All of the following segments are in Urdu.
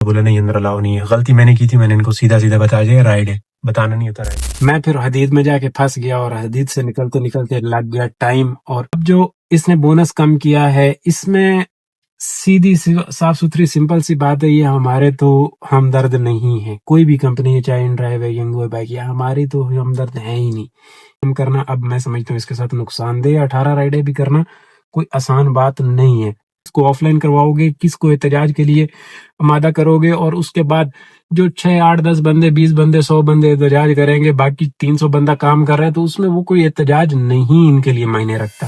بولا نہیں اندر الاؤ نہیں ہے. غلطی میں نے کی تھی, میں نے ان کو سیدھا سیدھا بتا دیا رائڈ ہے, بتانا نہیں ہوتا رائڈ. میں پھر حدید میں جا کے پھنس گیا اور حدید سے نکلتے نکلتے لگ گیا ٹائم. اور اب جو اس نے بونس کم کیا ہے, اس میں سیدھی صاف ستھری سمپل سی بات ہے, یہ ہمارے تو ہمدرد نہیں ہے. کوئی بھی کمپنی ہے, چاہے انڈرائیو ہے, ینگو ہے, بائک, یہ ہماری تو ہمدرد ہے ہی نہیں. ہم کرنا اب میں سمجھتا ہوں اس کے ساتھ نقصان دہ 18 رائڈیں بھی کرنا کوئی آسان بات نہیں ہے. اس کو آف لائن کرواؤ گے, کس کو احتجاج کے لیے آمادہ کرو گے, اور اس کے بعد جو 6 8 10 بندے 20 بندے 100 بندے احتجاج کریں گے, باقی 300 بندہ کام کر رہے ہیں, تو اس میں وہ کوئی احتجاج نہیں ان کے لیے معنی رکھتا.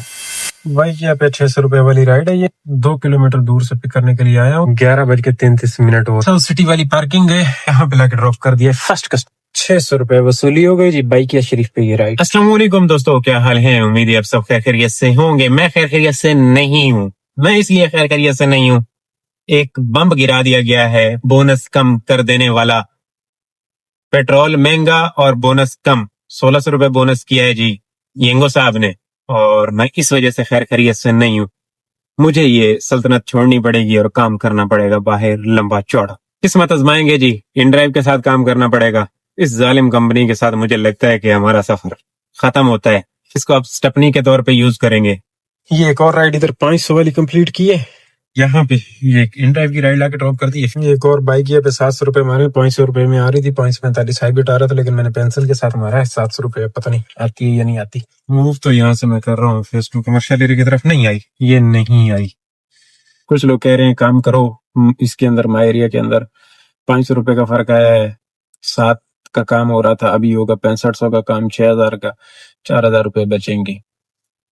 بھائی یہاں پہ 600 روپے والی رائڈ ہے, یہ 2 کلومیٹر دور سے پک کرنے کے لیے آیا ہوں. 11:33 اور ساؤتھ سٹی والی پارکنگ ہے, یہاں پہ لا کے ڈراپ کر دیا. فرسٹ کسٹمر 600 روپے وصولی ہو گئی جی. بائک یا شریف پہ یہ رائڈ. السلام علیکم دوستو, کیا حال ہے؟ امید ہے آپ سب خیر خیریت سے ہوں گے. میں خیر خیریت سے نہیں ہوں. میں اس لیے خیر خیریت سے نہیں ہوں, ایک بمب گرا دیا گیا ہے بونس کم کر دینے والا. پیٹرول مہنگا اور بونس کم, 1600 روپے بونس کیا ہے جی ینگو صاحب نے, اور میں اس وجہ سے خیر خیریت سے نہیں ہوں. مجھے یہ سلطنت چھوڑنی پڑے گی اور کام کرنا پڑے گا باہر لمبا چوڑا. قسمت آزمائیں گے جی, ان ڈرائیو کے ساتھ کام کرنا پڑے گا. اس ظالم کمپنی کے ساتھ مجھے لگتا ہے کہ ہمارا سفر ختم ہوتا ہے. اس کو آپ سٹپنی کے طور پہ یوز کریں گے. یہ ایک اور رائڈ ادھر 500 والی کمپلیٹ کی ہے, یہاں پہ یہ ایک ان ڈرائیو کی رائڈ لا کے ڈراپ کر دی ہے. یہ ایک اور بائک یہ پہ 700 روپے مارے, 500 روپے میں آ رہی تھی, 545 ہائیبرڈ آ رہا تھا, لیکن میں نے پینسل کے ساتھ مارا ہے. 700 روپے پتہ نہیں آتی ہے یا نہیں آتی. موو تو یہاں سے میں کر رہا ہوں فیس 2 کمرشل ایریا کی طرف, نہیں آئی, یہ نہیں آئی. کچھ لوگ کہہ رہے ہیں کام کرو اس کے اندر, مائی ایریا کے اندر 500 روپے کا فرق آیا ہے. 7 کا کام ہو رہا تھا, ابھی ہوگا 6500 کا کام, 6000 کا 4000 روپے بچیں گے,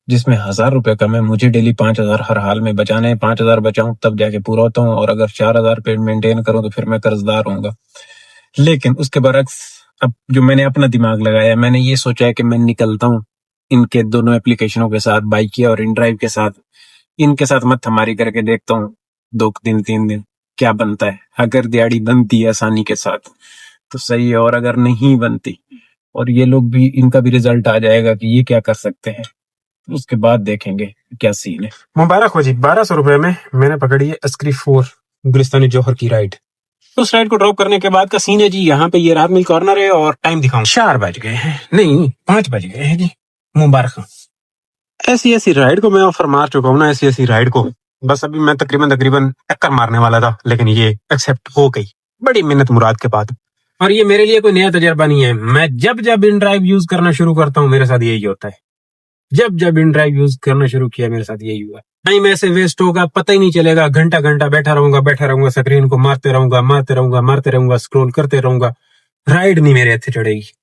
جس میں 1000 روپے کم ہے. مجھے ڈیلی 5000 ہر حال میں بچانے ہیں. 5000 بچاؤں تب جا کے پورا ہوتا ہوں, اور اگر 4000 پہ مینٹین کروں تو پھر میں قرض دار ہوں گا. لیکن اس کے برعکس اب جو میں نے اپنا دماغ لگایا, میں نے یہ سوچا ہے کہ میں نکلتا ہوں ان کے دونوں اپلیکیشنوں کے ساتھ, بائک اور ان ڈرائیو کے ساتھ. ان کے ساتھ مت ہماری کر کے دیکھتا ہوں 2 دن 3 دن کیا بنتا ہے. اگر دیہڑی بنتی ہے آسانی کے ساتھ تو صحیح ہے, اور اگر نہیں بنتی اور یہ لوگ بھی, ان کا بھی رزلٹ آ جائے گا کہ یہ کیا کر سکتے ہیں, اس کے بعد دیکھیں گے کیا سین ہے. مبارک ہو جی, 1200 روپے میں نے پکڑی ہے عسکری 4 گلستانی جوہر کی رائڈ. اس رائڈ کو ڈراپ کرنے کے بعد کا سین ہے جی, یہاں پہ یہ رات مل کارنر ہے, اور ٹائم دکھاؤں 4 بج گئے ہیں, نہیں 5 بج گئے ہیں جی. مبارک. ایسی رائڈ کو میں آفر مار چکا ہوں نا, ایسی رائڈ کو. بس ابھی میں تقریباً ٹکر مارنے والا تھا, لیکن یہ ایکسپٹ ہو گئی بڑی محنت مراد کے بعد. اور یہ میرے لیے کوئی نیا تجربہ نہیں ہے. میں جب ان ڈرائیو یوز کرنا شروع کرتا ہوں میرے ساتھ یہی ہوتا ہے. جب ان ڈرائیو یوز کرنا شروع کیا میرے ساتھ یہی ہوا. ٹائم ایسے ویسٹ ہوگا, پتہ ہی نہیں چلے گا. گھنٹہ بیٹھا رہوں گا سکرین کو مارتے رہوں گا, اسکرول کرتے رہوں گا. رائڈ نہیں میرے ہاتھ سے چڑھے گی,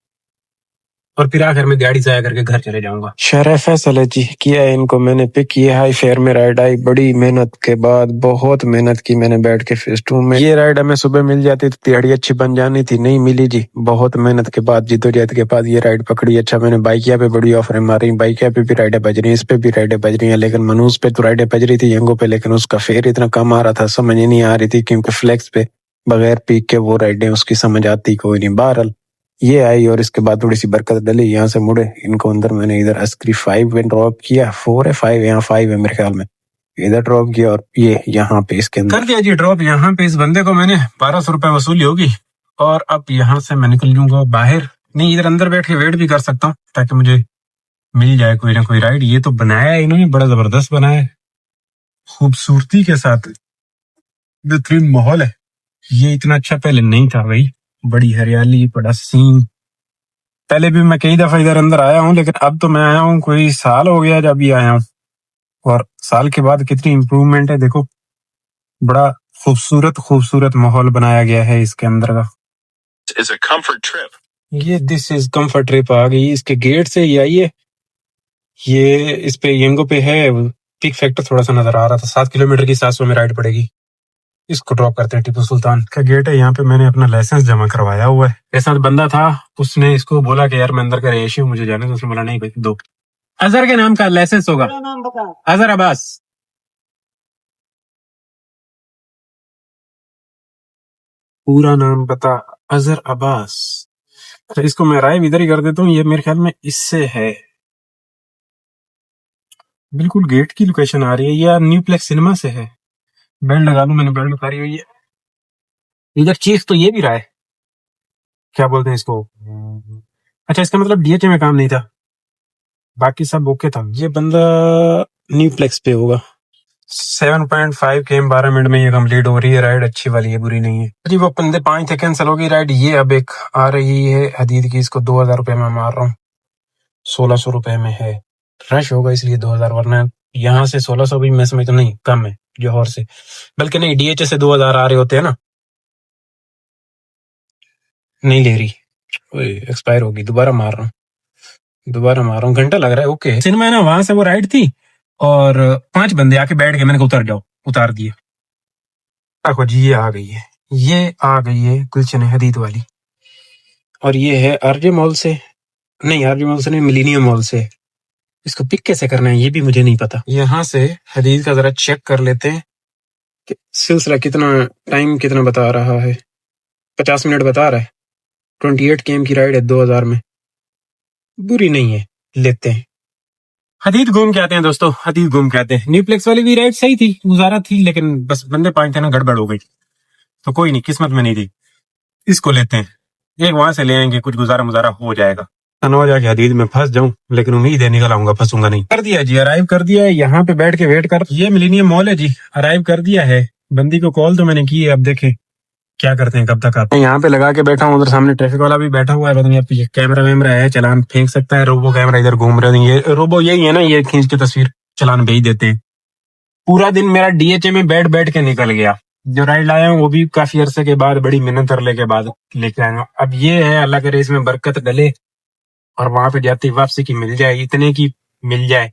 اور پھر آخر میں گاڑی ضائع کر کے گھر چلے جاؤں گا. شرح فیصل ہے جی, کیا ہے ان کو میں نے پک کیا. ہائی فیئر میں رائڈ آئی, بڑی محنت کے بعد, بہت محنت کی میں نے بیٹھ کے فیس 2 میں. یہ رائڈ ہمیں صبح مل جاتی تو دیہڑی اچھی بن جانی تھی, نہیں ملی جی. بہت محنت کے بعد, جدوجہد کے بعد یہ رائڈ پکڑی. اچھا میں نے بائکیا پہ بڑی آفریں ماری, بائکیا پہ بھی رائڈیں بج رہی ہیں, اس پہ بھی رائڈیں بج رہی ہیں, لیکن منوز پہ تو رائڈیں بج رہی تھی ینگو پہ, لیکن اس کا فیئر اتنا کم آ رہا تھا, سمجھ نہیں آ رہی تھی, کیونکہ فلیکس پہ بغیر پیک کے وہ رائڈیں اس کی سمجھ آتی کوئی نہیں. بہرحال یہ آئی, اور اس کے بعد تھوڑی سی برکت ڈلی, یہاں سے مڑے ان کو اندر. میں نے ادھر عسکری 5 میں ڈراپ کیا, 4 ہے 5, یہاں 5 ہے میرے خیال میں, ادھر ڈراپ کیا, اور یہ یہاں پہ اس کے اندر کر دیا جی ڈراپ. یہاں پہ اس بندے کو میں نے 1200 روپے وصولی ہوگی, اور اب یہاں سے میں نکل جوں گا باہر. نہیں, ادھر اندر بیٹھ کے ویٹ بھی کر سکتا ہوں تاکہ مجھے مل جائے کوئی نہ کوئی رائڈ. یہ تو بنایا ہے انہوں نے, بڑا زبردست بنایا ہے, خوبصورتی کے ساتھ, بہترین ماحول ہے. یہ اتنا اچھا پہلے نہیں تھا بھائی, بڑی ہریالی, بڑا سین. پہلے بھی میں کئی دفعہ ادھر اندر آیا ہوں, لیکن اب تو میں آیا ہوں کوئی سال ہو گیا جب یہ آیا ہوں, اور سال کے بعد کتنی امپروومنٹ ہے دیکھو. بڑا خوبصورت ماحول بنایا گیا ہے اس کے اندر کا. یہ دس از کمفرٹ ٹرپ آ گئی, اس کے گیٹ سے ہی آئیے. یہ اس پہ ینگو پہ ہے, پک فیکٹر تھوڑا سا نظر آ رہا تھا. 7 کلومیٹر کی 700 میں رائڈ پڑے گی. اس کو ڈراپ کرتے ہیں. ٹیپو سلطان کا گیٹ ہے, یہاں پہ میں نے اپنا لائسنس جمع کروایا ہوا ہے. میرے ساتھ بندہ تھا, اس نے اس کو بولا کہ یار میں اندر کا رہائشی ہوں, مجھے جانے. تو اس نے بولا نہیں بھائی دو. اظہر کے نام کا لائسنس ہوگا, اظہر عباس. پورا نام بتا, اظہر عباس. اس کو میں رائے ادھر ہی کر دیتا ہوں, یہ میرے خیال میں اس سے ہے. بالکل گیٹ کی لوکیشن آ رہی ہے, یا نیو پلیکس سنیما سے ہے. بیلٹ لگا لوں, میں نے بیلٹ اتاری ہوئی ہے. ادھر چیز تو یہ بھی رہا ہے، کیا بولتے ہیں اس کو، اچھا اس کا مطلب ڈی ایچ اے میں کام نہیں تھا، باقی سب اوکے تھا. یہ بندہ نیو پلیکس پہ ہوگا. 7.5 km 12 منٹ میں یہ کمپلیٹ ہو رہی ہے رائڈ. اچھی والی ہے، بری نہیں ہے جی. وہ بندے 5 تھے، کینسل ہو گئی رائڈ. یہ اب ایک آ رہی ہے حدید کی، اس کو 2000 روپے میں مار رہا ہوں. 1600 روپے میں ہے. رش ہوگا اس لیے 2000، ورنہ یہاں سے 1600 بھی میں سمجھتا نہیں کم ہے جوہر سے، بلکہ نہیں ڈی ایچ اے سے 2000 آ رہے ہوتے ہیں نا. نہیں لے رہی، ایکسپائر ہوگی. دوبارہ مار رہا ہوں، گھنٹہ لگ رہا ہے. اوکے سنما ہے نا، وہاں سے وہ رائڈ تھی اور 5 بندے آ کے بیٹھ گئے. میں نے کہا اتر جاؤ، اتار دیے. دیکھو جی یہ آ گئی ہے، یہ آ گئی ہے گلشن حدید والی. اور یہ ہے آر جے مال سے، نہیں آر جے مال سے نہیں، ملینیم مال سے. اس کو پک کیسے کرنا ہے یہ بھی مجھے نہیں پتا. یہاں سے حدید کا ذرا چیک کر لیتے ہیں کہ سلسلہ کتنا ٹائم کتنا بتا رہا ہے. 50 منٹ بتا رہا ہے. 28 km کی رائڈ ہے 2000 میں، بری نہیں ہے، لیتے ہیں. حدید گھوم کے آتے ہیں دوستو، حدید گھوم کے آتے ہیں. نیو پلیکس والی بھی رائڈ صحیح تھی، گزارا تھی، لیکن بس بندے 5 تھے نا، گڑبڑ ہو گئی. تو کوئی نہیں، قسمت میں نہیں تھی. اس کو لیتے ہیں، ایک وہاں سے لے آئیں گے، کچھ گزارا مزارا ہو جائے گا. نہ جا کے حدید میں پھنس جاؤں، لیکن امید ہے نکل آؤں گا، پھنسوں گا نہیں. کر دیا جی، ارائیو کر دیا ہے. یہاں پہ بیٹھ کے ویٹ کر. یہ ملینیم مال ہے جی، ارائیو کر دیا ہے. بندی کو کال تو میں نے کی ہے، اب دیکھیں کیا کرتے ہیں، کب تک آتے ہیں. یہاں پہ لگا کے بیٹھا ہوں، ادھر سامنے ٹریفک والا بھی بیٹھا ہوا ہے. پتہ نہیں اب پیچھے کیمرہ ویمرہ ہے، چلان پھینک سکتا ہے. روبو کیمرہ ادھر گھوم رہے ہیں. یہ روبو یہی ہے نا، یہ کھینچ کے تصویر چلان بھیج دیتے ہیں. پورا دن میرا ڈی ایچ اے میں بیٹھ بیٹھ کے نکل گیا. جو رائڈ لایا ہوں وہ بھی کافی عرصے کے بعد، بڑی محنت کرنے کے بعد لے کے آئے ہوں. اب یہ ہے اللہ کرے اس میں برکت ڈلے اور وہاں پہ جاتی واپسی کی مل جائے، اتنے کی مل جائے،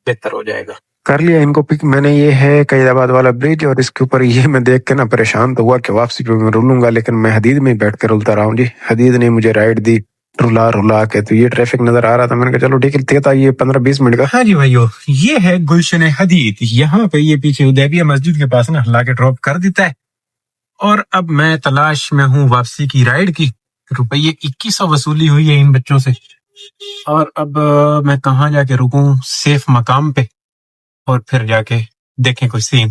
بہتر ہو جائے گا. کر لیا ان کو پک میں نے. یہ ہے قید آباد والا برج، اور اس کے اوپر یہ میں دیکھ کے نا پریشان تو ہوا کہ واپسی پہ میں رولوں گا، لیکن میں حدید میں بیٹھ کے رولتا رہا ہوں جی. حدید نے مجھے رائڈ دی رلا رلا کے. تو یہ ٹریفک نظر آ رہا تھا، میں نے کہا چلو ٹھیک ہے، تھا یہ 15-20 منٹ کا. ہاں جی بھائیو، یہ ہے گلشن حدید. یہاں پہ یہ پیچھے ادیبیہ مسجد کے پاس نا لا کے ڈراپ کر دیتا ہے. اور اب میں تلاش میں ہوں واپسی کی رائڈ کی. روپیے 2100 وصولی ہوئی ہے ان بچوں سے. اور اب میں کہاں جا کے رکوں سیف مقام پہ، اور پھر جا کے دیکھیں کوئی سین.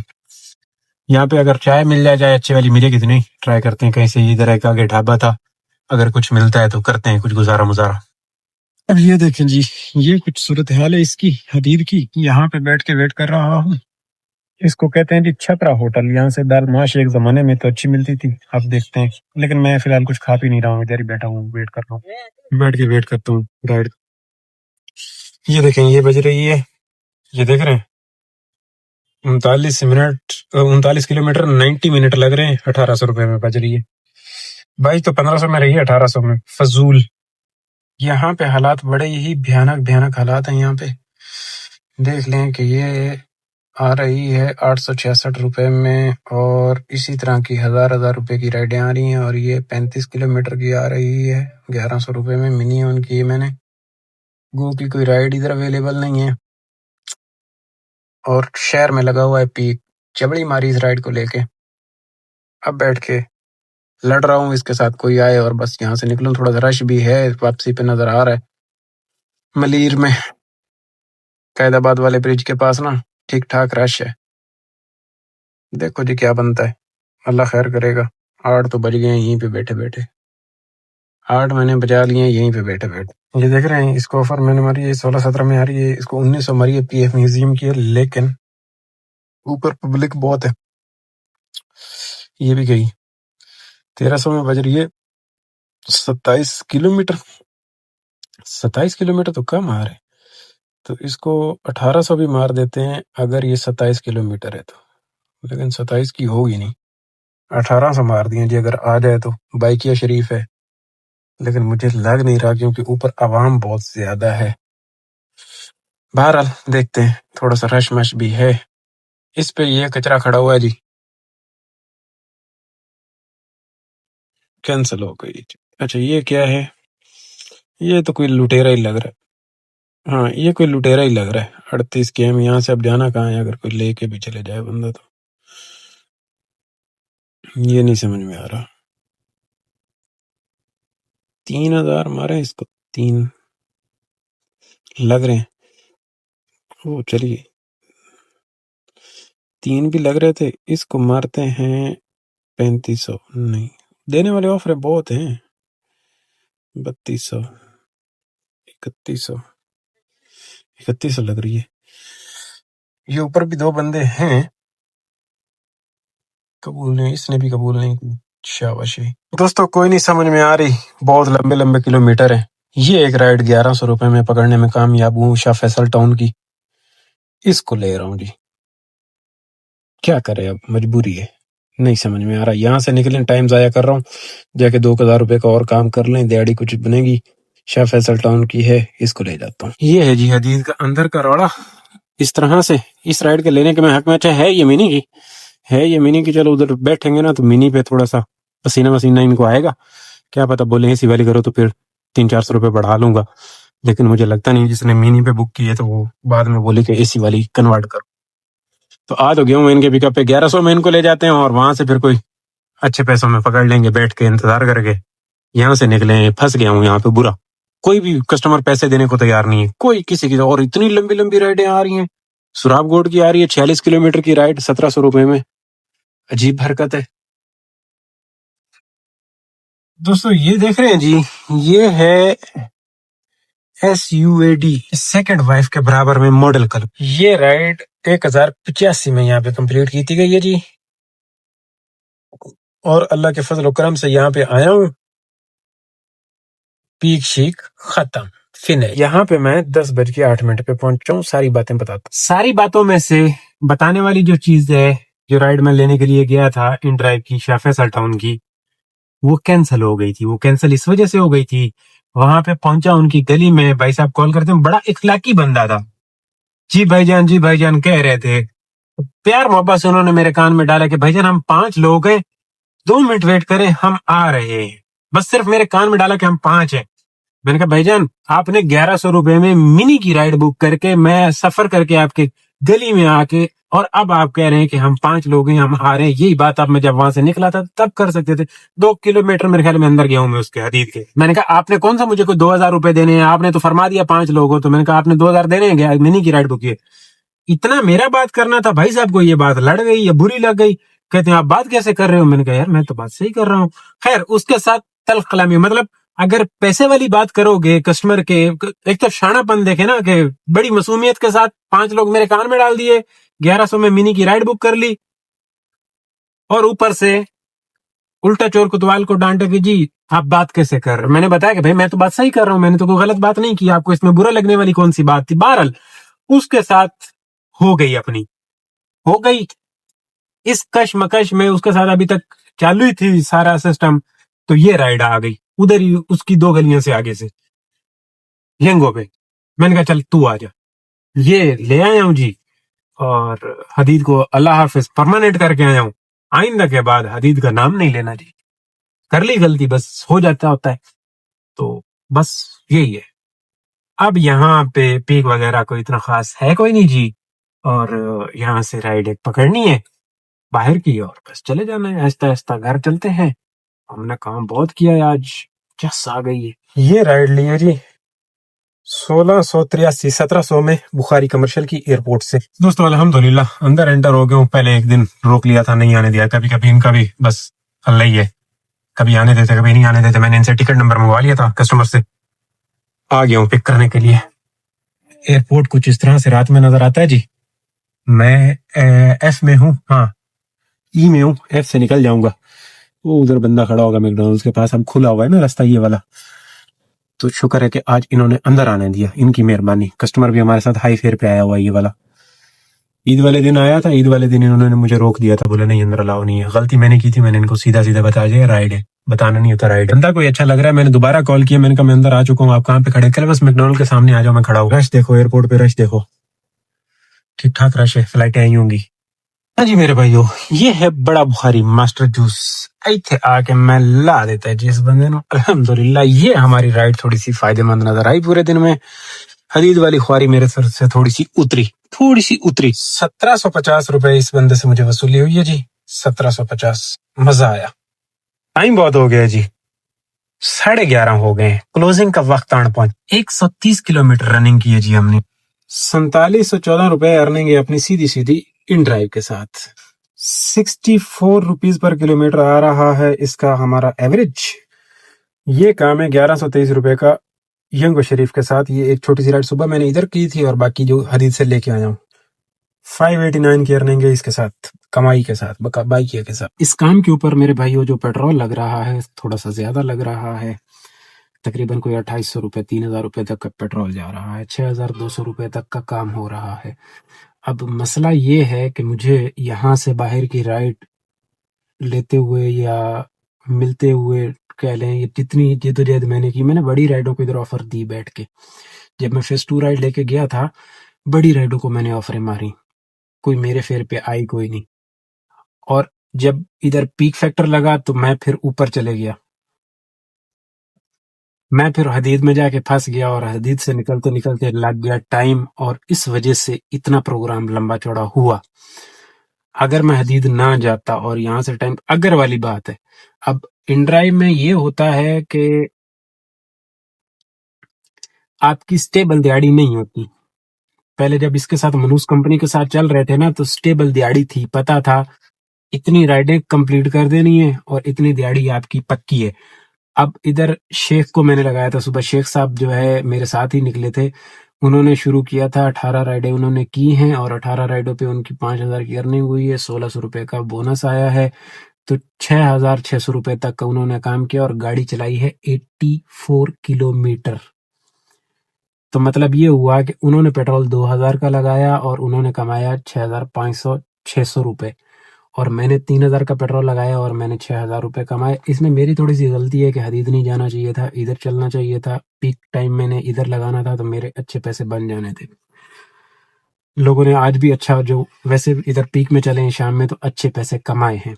یہاں پہ اگر چائے مل جائے اچھی والی ملے گی تو نہیں، ٹرائی کرتے ہیں کہیں سے. ادھر ایک آگے ڈھابا تھا، اگر کچھ ملتا ہے تو کرتے ہیں کچھ گزارا مزارا. اب یہ دیکھیں جی، یہ کچھ صورتحال ہے اس کی حدید کی. یہاں پہ بیٹھ کے ویٹ کر رہا ہوں. اس کو کہتے ہیں جی چھپرا ہوٹل. یہاں سے دال ماش ایک زمانے میں تو اچھی ملتی تھی، اب دیکھتے ہیں. لیکن میں فی الحال کچھ کھا بھی نہیں رہا ہوں، ادھر ہی بیٹھا ہوں، ویٹ کر رہا ہوں، بیٹھ کے ویٹ کرتا ہوں گائیڈ. یہ دیکھیں یہ بج رہی ہے، یہ دیکھ رہے ہیں 39 کلومیٹر 90 منٹ لگ رہے ہیں. 1800 روپے میں بج رہی ہے. بھائی تو 1500 میں رہی ہے، 1800 میں فضول. یہاں پہ حالات بڑے ہی بھیانک حالات ہیں. یہاں پہ دیکھ لیں کہ یہ آ رہی ہے 866 روپے میں، اور اسی طرح کی ہزار روپے کی رائڈیں آ رہی ہیں. اور یہ 35 کلومیٹر کی آ رہی ہے 1100 روپے میں. منی آن کی ہے میں نے. گو کی کوئی رائڈ ادھر اویلیبل نہیں ہے، اور شہر میں لگا ہوا ہے پیک. چبڑی ماری اس رائڈ کو لے کے. اب بیٹھ کے لڑ رہا ہوں اس کے ساتھ، کوئی آئے اور بس یہاں سے نکلوں. تھوڑا سا رش بھی ہے واپسی پہ نظر آ رہا ہے. ملیر میں قید آباد والے برج کے پاس نا ٹھیک ٹھاک رش ہے. دیکھو جی کیا بنتا ہے، اللہ خیر کرے گا. 8 تو بج گئے ہیں یہیں پہ بیٹھے بیٹھے. 8 میں نے بجا لیے ہیں یہیں پہ بیٹھے بیٹھے. یہ دیکھ رہے ہیں اس کو آفر میں نے ماری ہے 16-17 میں آ رہی ہے. اس کو 1900 ماری ہے پی ایف میوزیم کی ہے، لیکن اوپر پبلک بہت ہے. یہ بھی گئی 1300 میں بج رہی ہے 27 کلومیٹر. 27 کلومیٹر تو کم آ رہے، تو اس کو 1800 بھی مار دیتے ہیں اگر یہ 27 کلومیٹر ہے تو. لیکن 27 کی ہوگی نہیں، 1800 مار دیے جی اگر آ جائے تو. بائکیا شریف ہے، لیکن مجھے لگ نہیں رہا کیونکہ اوپر عوام بہت زیادہ ہے. بہرحال دیکھتے ہیں، تھوڑا سا رش مش بھی ہے. اس پہ یہ کچرا کھڑا ہوا ہے جی، کینسل ہو گئی. اچھا یہ کیا ہے، یہ تو کوئی لٹیرا ہی لگ رہا ہے. ہاں یہ کوئی لٹیرا ہی لگ رہا ہے. 38 کیم یہاں سے اب جانا کہاں ہے، اگر کوئی لے کے بھی چلے جائے بندہ تو یہ نہیں سمجھ میں آ رہا. 3000 مارے اس کو، 3 لگ رہے ہیں. وہ چلیے 3 بھی لگ رہے تھے، اس کو مارتے ہیں 3500 نہیں دینے والے آفر بہت ہیں. 3200 3100 3100 لگ رہی ہے. یہ اوپر بھی 2 بندے ہیں قبول نہیں، اس نے بھی قبول نہیں کی. شاباشی دوستو، کوئی نہیں سمجھ میں آ رہی، بہت لمبے لمبے کلومیٹر ہیں. یہ ایک رائڈ 1100 روپے میں پکڑنے میں کامیاب ہوں شاہ فیصل ٹاؤن کی. اس کو لے رہا ہوں جی، کیا کرے اب مجبوری ہے. نہیں سمجھ میں آ رہا، یہاں سے نکلیں ٹائم ضائع کر رہا ہوں، جا کے 2000 روپے کا اور کام کر لیں، دیہڑی کچھ بنے گی. شاہ فیصل ٹاؤن کی ہے، اس کو لے جاتا ہوں. یہ ہے جی حدید کا اندر کا روڑا. اس طرح سے اس رائڈ کے لینے کے میں حق میں. اچھا ہے یہ منی کی، ہے یہ منی کی. چلو ادھر بیٹھیں گے نا تو منی پہ تھوڑا سا پسینہ وسینہ ان کو آئے گا. کیا پتا بولے اے سی والی کرو تو پھر 300-400 روپے بڑھا لوں گا، لیکن مجھے لگتا نہیں جس نے منی پہ بک کی ہے تو وہ بعد میں بولے کہ اے سی والی کنورٹ کرو. تو آ تو گیا ہوں ان کے پک اپ پہ. 1100 میں ان کو لے جاتے ہیں اور وہاں سے پھر کوئی اچھے پیسوں میں پکڑ لیں گے بیٹھ کے انتظار کر کے. یہاں سے نکلیں، پھنس گیا ہوں یہاں پہ برا. کوئی بھی کسٹمر پیسے دینے کو تیار نہیں ہے، کوئی کسی کی. اور اتنی لمبی لمبی رائڈیں آ رہی ہیں. سراب گوڈ کی آ رہی ہے 46 کلومیٹر کی رائڈ 1700 روپے میں. عجیب حرکت ہے دوستو. یہ دیکھ رہے ہیں جی، یہ ہے SUAD سیکنڈ وائف کے برابر میں ماڈل کلب. یہ رائڈ 1085 میں یہاں پہ کمپلیٹ کی تھی گئی ہے جی. اور اللہ کے فضل و کرم سے یہاں پہ آیا ہوں. پیک شیک ختم فنش. یہاں پہ میں 10:08 پہ پہنچا ہوں. ساری باتیں بتاتا ہوں. ساری باتوں میں سے بتانے والی جو چیز ہے، جو رائڈ میں لینے کے لیے گیا تھا ان ڈرائیو کی شاہ فیصل ٹاؤن کی، وہ کینسل ہو گئی تھی. وہ کینسل اس وجہ سے ہو گئی تھی، وہاں پہ پہنچا ان کی گلی میں. بھائی صاحب کال کرتے ہیں، بڑا اخلاقی بندہ تھا. جی بھائی جان، جی بھائی جان کہہ رہے تھے. پیار محبت سے انہوں نے میرے کان میں ڈالا کہ بھائی جان ہم 5 لوگ ہیں، 2 منٹ ویٹ کریں ہم آ رہے ہیں. بس صرف میرے کان میں ڈالا کہ ہم 5 ہیں. میں نے کہا بھائی جان آپ نے 1100 روپے میں منی کی رائڈ بک کر کے میں سفر کر کے آپ کے گلی میں آ کے، اور اب آپ کہہ رہے ہیں کہ ہم 5 لوگ ہیں ہم آ رہے ہیں. یہی بات آپ میں جب وہاں سے نکلا تھا تب کر سکتے تھے. 2 کلومیٹر میرے خیال میں اندر گیا ہوں میں اس کے حدید کے. میں نے کہا آپ نے کون سا مجھے کوئی 2000 روپے دینے ہیں؟ آپ نے تو فرما دیا 5 لوگ ہو، تو میں نے کہا آپ نے 2000 دینے ہیں منی کی رائڈ بک کی. اتنا میرا بات کرنا تھا. بھائی صاحب کو یہ بات لڑ گئی یا بری لگ گئی. کہتے ہیں آپ بات کیسے کر رہے ہو؟ میں نے کہا یار میں تو بات صحیح کر رہا ہوں. خیر اس کے ساتھ تلخ کلامی. مطلب اگر پیسے والی بات کرو گے کسٹمر کے، ایک تو شانہ پن دیکھے نا کہ بڑی معصومیت کے ساتھ 5 لوگ میرے کان میں ڈال دیے، 1100 میں منی کی رائڈ بک کر لی، اور اوپر سے الٹا چور کوتوال کو ڈانٹے کہ جی آپ بات کیسے کر رہے. میں نے بتایا کہ بھائی میں تو بات صحیح کر رہا ہوں، میں نے تو کوئی غلط بات نہیں کی. آپ کو اس میں برا لگنے والی کون سی بات تھی؟ بہرحال اس کے ساتھ ہو گئی اپنی، ہو گئی اس کشمکش میں. اس کے ساتھ ابھی تک چالو ہی تھی سارا سسٹم. تو یہ رائڈ آ گئی ادھر ہی اس کی 2 گلیاں سے آگے سے ینگو پہ. میں نے کہا چل تو آ جا. یہ لے آیا ہوں جی، اور حدید کو اللہ حافظ پرماننٹ کر کے آیا ہوں. آئندہ کے بعد حدید کا نام نہیں لینا جی. کر لی غلطی، بس ہو جاتا ہوتا ہے. تو بس یہی ہے. اب یہاں پہ پیک وغیرہ کوئی اتنا خاص ہے کوئی نہیں جی، اور یہاں سے رائڈ ایک پکڑنی ہے باہر کی، اور بس چلے جانا ہے. آہستہ آہستہ گھر چلتے ہیں. ہم نے کام بہت کیا ہے آج، چس آ گئی ہے. یہ رائڈ لی ہے جی 1683 1700 میں بخاری کمرشل کی ایئرپورٹ سے. دوستو الحمدللہ اندر انٹر ہو گیا ہوں. پہلے ایک دن روک لیا تھا، نہیں آنے دیا. کبھی کبھی ان کا بھی بس اللہ ہی ہے، کبھی آنے دیتے کبھی نہیں آنے دیتے. میں نے ان سے ٹکٹ نمبر منگوا لیا تھا کسٹمر سے. آ گیا ہوں پک کرنے کے لیے. ایئرپورٹ کچھ اس طرح سے رات میں نظر آتا ہے جی. میں ایف میں ہوں، ہاں ای میں ہوں. ایف سے نکل جاؤں گا. وہ ادھر بندہ کھڑا ہوگا میک ڈونلڈس کے پاس. اب کھلا ہوا ہے نا راستہ یہ والا. تو شکر ہے کہ آج انہوں نے اندر آنے دیا، ان کی مہربانی. کسٹمر بھی ہمارے ساتھ ہائی فیئر پہ آیا ہوا ہے یہ والا. عید والے دن آیا تھا، عید والے دن انہوں نے مجھے روک دیا تھا، بولے نہیں اندر الاؤ نہیں ہے. غلطی میں نے کی تھی، میں نے ان کو سیدھا سیدھا بتا دیا رائڈ ہے، بتانا نہیں ہوتا رائڈ. بندہ کوئی اچھا لگ رہا ہے. میں نے دوبارہ کال کیا، میں نے کہا میں اندر آ چکا ہوں، آپ کہاں پہ کھڑے؟ کہ بس میک ڈونلڈ کے سامنے آ جاؤ، میں کھڑا ہوں. رش دیکھو ایئرپورٹ پہ، رش دیکھو، ٹھیک ٹھاک رش ہے. فلائٹیں آئی ہوں گی. ہاں جی میرے بھائیو، یہ ہے بڑا بخاری ماسٹر جوس. ایتھے آ کے میں لا دیتا ہے جس بندے نو. الحمدللہ یہ ہماری رائڈ تھوڑی سی فائدے مند نظر آئی پورے دن میں. حدید والی خواری میرے سر سے تھوڑی سی اتری. 1750 روپے اس بندے سے مجھے وصولی ہوئی ہے جی. 1750. مزہ آیا. ٹائم بہت ہو گیا جی، 11:30 ہو گئے. کلوزنگ کا وقت آن پہنچ. 130 کلومیٹر رننگ کی ہے جی ہم نے. 4714 روپے ارننگ ہے اپنی سیدھی سیدھی ان ڈرائیو کے ساتھ. 64 روپیز پر کلومیٹر آ رہا ہے اس کا ہمارا ایوریج. یہ کام ہے 1123 روپے کا ینگو شریف کے ساتھ. یہ ایک چھوٹی سی رائڈ صبح میں نے ادھر کی تھی اور باقی جو حدید سے لے کے آیا ہوں. 589 کی ارننگ ہے اس کے ساتھ، کمائی کے ساتھ، بائک کے ساتھ. اس کام کے اوپر میرے بھائیو جو پیٹرول لگ رہا ہے تھوڑا سا زیادہ لگ رہا ہے، تقریباً کوئی 2800 روپے 3000 روپے تک کا پیٹرول جا رہا ہے، 6200 روپے تک کا کام ہو رہا ہے. اب مسئلہ یہ ہے کہ مجھے یہاں سے باہر کی رائڈ لیتے ہوئے یا ملتے ہوئے کہہ لیں، یہ جتنی جدوجہد میں نے کی، میں نے بڑی رائڈوں کو ادھر آفر دی بیٹھ کے. جب میں فیس 2 رائڈ لے کے گیا تھا، بڑی رائڈوں کو میں نے آفریں ماری، کوئی میرے فیر پہ آئی کوئی نہیں. اور جب ادھر پیک فیکٹر لگا تو میں پھر اوپر چلے گیا، میں پھر حدید میں جا کے پھنس گیا اور حدید سے نکلتے نکلتے لگ گیا ٹائم، اور اس وجہ سے اتنا پروگرام لمبا چوڑا ہوا. اگر میں حدید نہ جاتا اور یہاں سے ٹائم، اگر والی بات ہے. اب ان ڈرائیو میں یہ ہوتا ہے کہ آپ کی سٹیبل دیہڑی نہیں ہوتی. پہلے جب اس کے ساتھ منوس کمپنی کے ساتھ چل رہے تھے نا، تو سٹیبل دیہڑی تھی، پتا تھا اتنی رائڈیں کمپلیٹ کر دینی ہے اور اتنی دیہڑی آپ کی پکی ہے. اب ادھر شیخ کو میں نے لگایا تھا صبح، شیخ صاحب جو ہے میرے ساتھ ہی نکلے تھے، انہوں نے شروع کیا تھا، 18 رائڈیں انہوں نے کی ہیں اور 18 رائڈوں پہ ان کی 5000 کی ارننگ ہوئی ہے، 1600 روپے کا بونس آیا ہے. تو 6600 روپے تک کا انہوں نے کام کیا اور گاڑی چلائی ہے 84 کلومیٹر. تو مطلب یہ ہوا کہ انہوں نے پیٹرول 2000 کا لگایا اور انہوں نے کمایا 6500 روپے، اور میں نے 3000 کا پیٹرول لگایا اور میں نے 6000 روپے کمائے. اس میں میری تھوڑی سی غلطی ہے کہ حدید نہیں جانا چاہیے تھا، ادھر چلنا چاہیے تھا، پیک ٹائم میں نے ادھر لگانا تھا تو میرے اچھے پیسے بن جانے تھے. لوگوں نے آج بھی اچھا، جو ویسے ادھر پیک میں چلے ہیں شام میں، تو اچھے پیسے کمائے ہیں.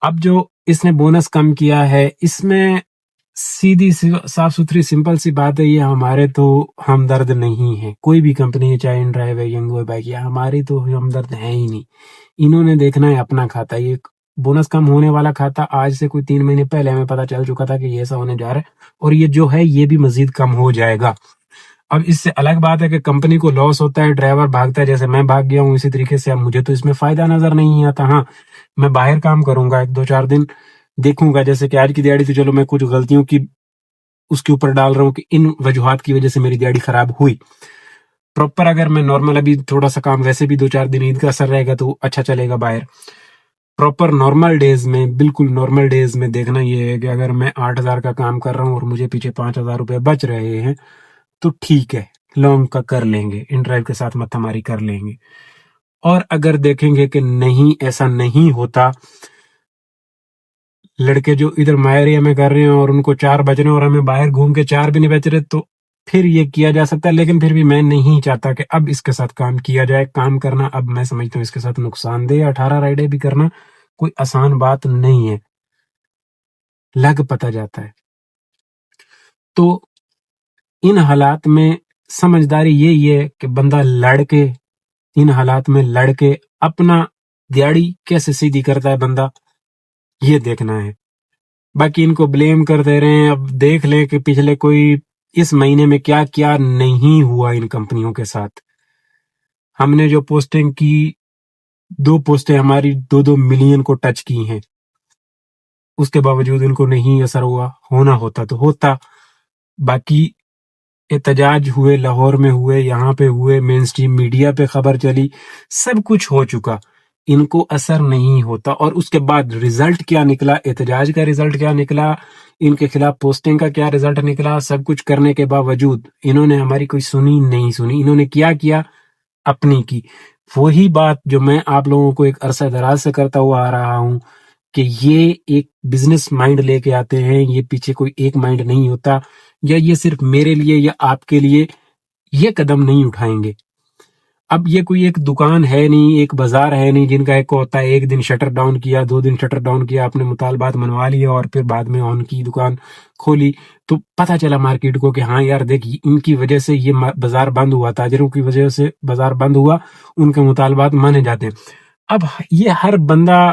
اب جو اس نے بونس کم کیا ہے، اس میں سیدھی صاف ستھری سمپل سی بات ہے، یہ ہمارے تو ہمدرد نہیں ہے. کوئی بھی کمپنی ہے، چاہے ان ڈرائیو ہے، ینگو ہے، بائک، یہ ہماری تو ہمدرد ہے ہی نہیں. انہوں نے دیکھنا ہے اپنا کھاتا. یہ بونس کم ہونے والا کھاتا آج سے کوئی 3 مہینے پہلے ہمیں پتا چل چکا تھا کہ یہ ایسا ہونے جا رہا ہے، اور یہ جو ہے یہ بھی مزید کم ہو جائے گا. اب اس سے الگ بات ہے کہ کمپنی کو لاس ہوتا ہے، ڈرائیور بھاگتا ہے، جیسے میں بھاگ گیا ہوں اسی طریقے سے. اب مجھے تو اس میں فائدہ نظر نہیں آتا. ہاں، میں باہر کام کروں گا 2-4 دن، دیکھوں گا، جیسے کہ آج کی دیہڑی تو چلو میں کچھ غلطیوں کی اس کے اوپر ڈال رہا ہوں کہ ان وجوہات کی وجہ سے میری دیہڑی خراب ہوئی. پراپر اگر میں نارمل، ابھی تھوڑا سا کام ویسے بھی 2-4 دن عید کا اثر رہے گا تو اچھا چلے گا باہر. پراپر نارمل ڈیز میں، بالکل نارمل ڈیز میں دیکھنا یہ ہے کہ اگر میں 8000 کا کام کر رہا ہوں اور مجھے پیچھے 5000 روپے بچ رہے ہیں تو ٹھیک ہے، لانگ کا کر لیں گے، ان ڈرائیو کے ساتھ متھا ماری کر لیں گے. اور اگر دیکھیں گے کہ نہیں، ایسا نہیں ہوتا، لڑکے جو ادھر مائریا میں کر رہے ہیں اور ان کو 4 بج رہے ہیں اور ہمیں باہر گھوم کے 4 بھی نہیں بچ رہے، تو پھر یہ کیا جا سکتا ہے. لیکن پھر بھی میں نہیں چاہتا کہ اب اس کے ساتھ کام کیا جائے. کام کرنا اب میں سمجھتا ہوں اس کے ساتھ نقصان دہ. 18 رائڈیں بھی کرنا کوئی آسان بات نہیں ہے، لگ پتہ جاتا ہے. تو ان حالات میں سمجھداری یہی ہے کہ بندہ لڑ کے، ان حالات میں لڑ کے اپنا دیہڑی کیسے سیدھی کرتا ہے بندہ، یہ دیکھنا ہے. باقی ان کو بلیم کرتے رہے. اب دیکھ لیں کہ پچھلے کوئی اس مہینے میں کیا کیا نہیں ہوا ان کمپنیوں کے ساتھ. ہم نے جو پوسٹنگ کی، 2 پوسٹیں ہماری 2 ملین کو ٹچ کی ہیں، اس کے باوجود ان کو نہیں اثر ہوا. ہونا ہوتا تو ہوتا. باقی احتجاج ہوئے، لاہور میں ہوئے، یہاں پہ ہوئے، مین سٹریم میڈیا پہ خبر چلی، سب کچھ ہو چکا، ان کو اثر نہیں ہوتا. اور اس کے بعد رزلٹ کیا نکلا، احتجاج کا رزلٹ کیا نکلا، ان کے خلاف پوسٹنگ کا کیا رزلٹ نکلا، سب کچھ کرنے کے باوجود انہوں نے ہماری کوئی سنی نہیں سنی. انہوں نے کیا اپنی کی. وہی بات جو میں آپ لوگوں کو ایک عرصہ دراز سے کرتا ہوا آ رہا ہوں کہ یہ ایک بزنس مائنڈ لے کے آتے ہیں، یہ پیچھے کوئی ایک مائنڈ نہیں ہوتا، یا یہ صرف میرے لیے یا آپ کے لیے یہ قدم نہیں اٹھائیں گے. اب یہ کوئی ایک دکان ہے نہیں، ایک بازار ہے نہیں جن کا ایک ہوتا ہے ایک دن شٹر ڈاؤن کیا، 2 دن شٹر ڈاؤن کیا، اپنے مطالبات منوا لیے اور پھر بعد میں ان کی دکان کھولی تو پتہ چلا مارکیٹ کو کہ ہاں یار دیکھ، ان کی وجہ سے یہ بازار بند ہوا، تاجروں کی وجہ سے بازار بند ہوا، ان کے مطالبات مانے جاتے ہیں. اب یہ ہر بندہ